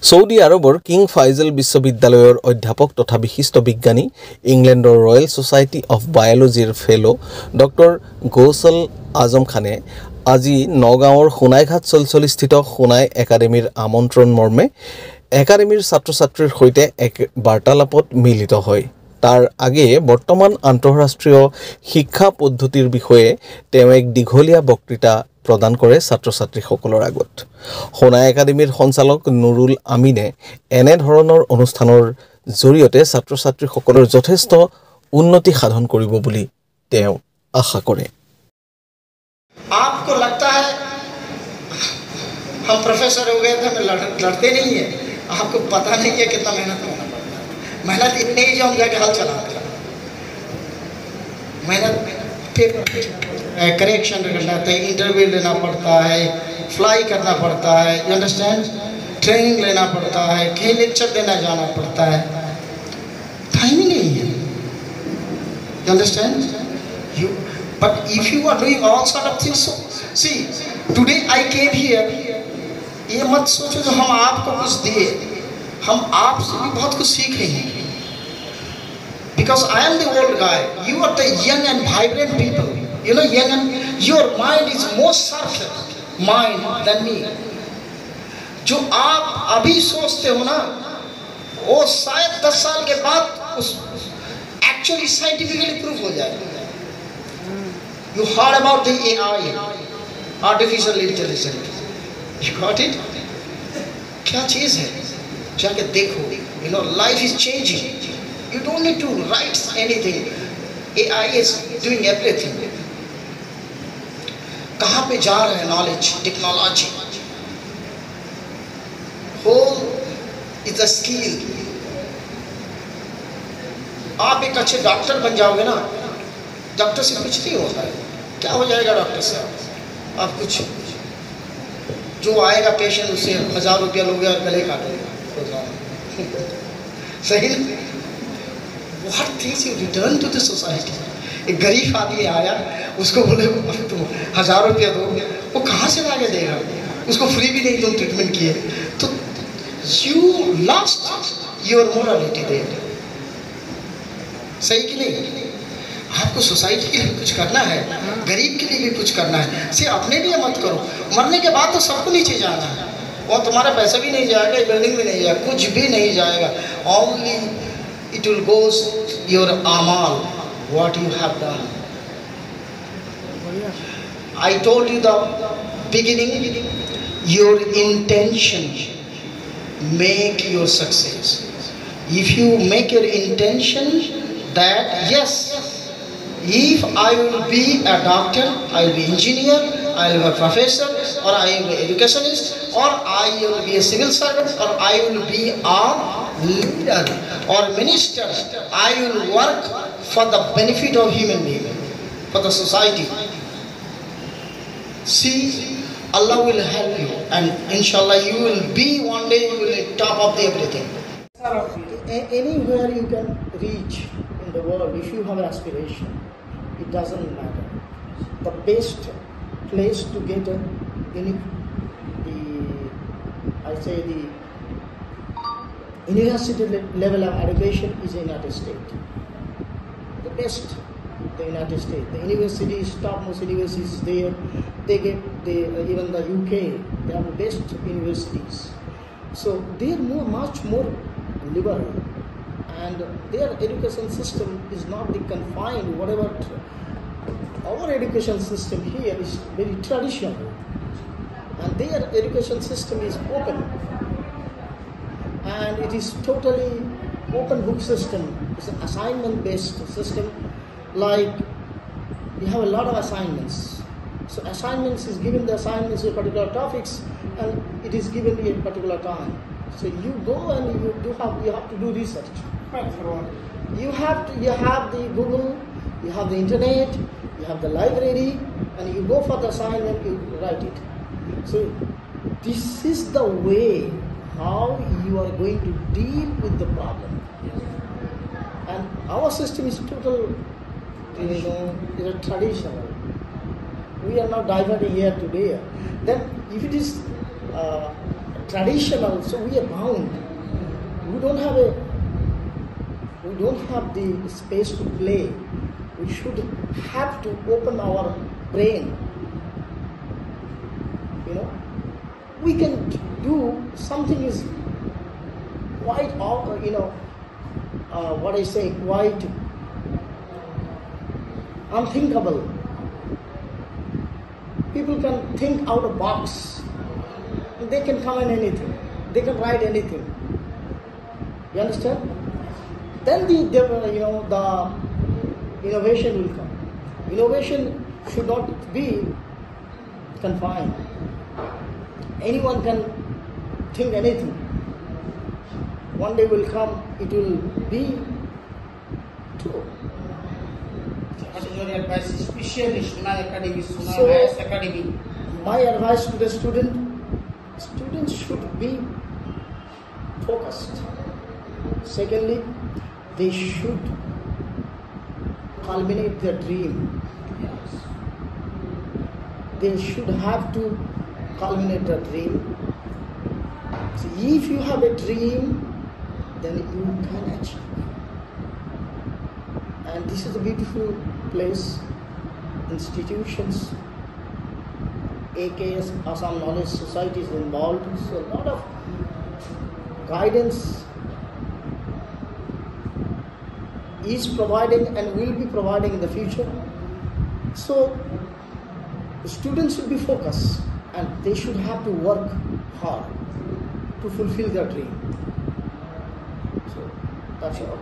Saudi আৰবৰ king Faizal বিশ্ববিদ্যালয়ৰ অধ্যাপক তথা বিশিষ্ট বিজ্ঞানী ইংলেণ্ডৰ ৰয়েল সোসাইটি অফ বায়োলজিৰ ফেলো ডক্টৰ গৌছল আজম খানে আজি নগাঁৱৰ সোনাইঘাট চলচলিস্থিত সোনাই একাডেমীৰ আমন্ত্ৰণ মৰ্মে একাডেমীৰ ছাত্ৰ-ছাত্ৰীৰ সৈতে এক বাৰ্তালাপত মিলিত হয়। তাৰ আগে বৰ্তমান আন্তঃৰাষ্ট্ৰীয় শিক্ষা পদ্ধতিৰ বিষয়ে তেওঁ এক দীঘলীয়া বক্তৃতা প্ৰদান কৰে ছাত্ৰ-ছাত্ৰীসকলৰ আগত। সোনাই একাডেমীৰ সঞ্চালক নুৰুল আমিনে এনে ধৰণৰ অনুষ্ঠানৰ জৰিয়তে ছাত্ৰ-ছাত্ৰীসকলৰ যথেষ্ট উন্নতি সাধন কৰিব বুলি তেওঁ আশা কৰে। आपको लगता है हम प्रोफेसर हो गए थे, हमें लड़ते नहीं है। आपको पता नहीं है कितना मेहनत करना पड़ता है। मेहनत इतनी ही जो हम जाके हल चलाते हैं। मेहनत पेपर करेक्शन करना है, इंटरव्यू लेना पड़ता है, फ्लाई करना पड़ता है, यू अंडरस्टैंड, ट्रेनिंग लेना पड़ता है, कहीं लेक्चर देना जाना पड़ता है। टाइम ही नहीं है, you understand. You But if you are doing all sort of things, so see, today I came here. ये मत सोचो जो हम आपको कुछ दिए, हम आपसे भी बहुत कुछ सीखेंगे. Because I am the old guy, you are the young and vibrant people. You know, young and your mind is more sharper mind than me. जो आप अभी सोचते हो ना, वो शायद 10 साल के बाद उस actually scientifically proof हो जाएगा. You heard about the AI, artificial intelligence. You got it? क्या चीज़ है? जाके देखो. You know, life is changing. You don't need to write anything. AI is doing everything. कहाँ पे जा रहे हैं knowledge, technology? Whole is a skill. आप एक अच्छे डॉक्टर बन जाओगे ना, डॉक्टर से कुछ नहीं होता है। क्या हो जाएगा डॉक्टर से? आप कुछ जो आएगा पेशेंट उससे 1000 रुपया लोगे और गले काटोगे। सही ना? What things you return to the society? एक गरीब आदमी आया, उसको बोले तुम 1000 रुपया दो, वो कहाँ से लाके देगा? उसको फ्री भी नहीं तुम ट्रीटमेंट किए, तो you lost your morality there. सही कि नहीं? आपको सोसाइटी के लिए कुछ करना है, गरीब के लिए भी कुछ करना है, सिर्फ अपने लिए मत करो। मरने के बाद तो सबको नीचे जाना है, और तुम्हारा पैसा भी नहीं जाएगा, बिल्डिंग भी नहीं जाएगा, कुछ भी नहीं जाएगा। Only it will goes your amal, what you have done. I told you the beginning, your intention make your success. If you make your intention that yes, if I will be a doctor, I will be engineer, I will be a professor, or I will be educationist, or I will be a civil servant, or I will be a leader or minister. I will work for the benefit of human being, for the society. See, Allah will help you, and inshallah you will be one day, you will be top of the everything. Anywhere you can reach in the world, if you have aspiration, it doesn't matter. The best place to get the university level of education is the United States. The best, the United States. The universities, topmost universities there, they get even the UK, they are the best universities. So they are much more liberal, and their education system is not the confined whatever. Our education system here is very traditional, and their education system is open, and it is totally open book system. It's an assignment based system. Like you have a lot of assignments, so assignments is given the assignments of particular topics, and it is given in a particular time. So you go and you have to do research. You have the Google, you have the internet, you have the library, and you go for the assignment, you write it. So this is the way how you are going to deal with the problem. And our system is total, is a traditional. We are not diverting here to there. Then if it is traditional, so we are bound. We don't have the space to play. We should have to open our brain. You know, we can do something is quite, quite unthinkable. People can think out of box. They can comment anything. They can write anything. You understand? Then the innovation will come. Innovation should not be confined. Anyone can think anything. One day will come, it will be true. What is your advice, especially Suna Academy, Suna So, Highest Academy? My advice to the students should be focused. Secondly, they should culminate their dream. Yes. They should have to culminate their dream. So if you have a dream, then you can achieve. And this is a beautiful place, institutions, AKS, Assam Knowledge Society is involved, so a lot of guidance is providing and will be providing in the future. So the students should be focused and they should have to work hard to fulfill their dream. So that's all.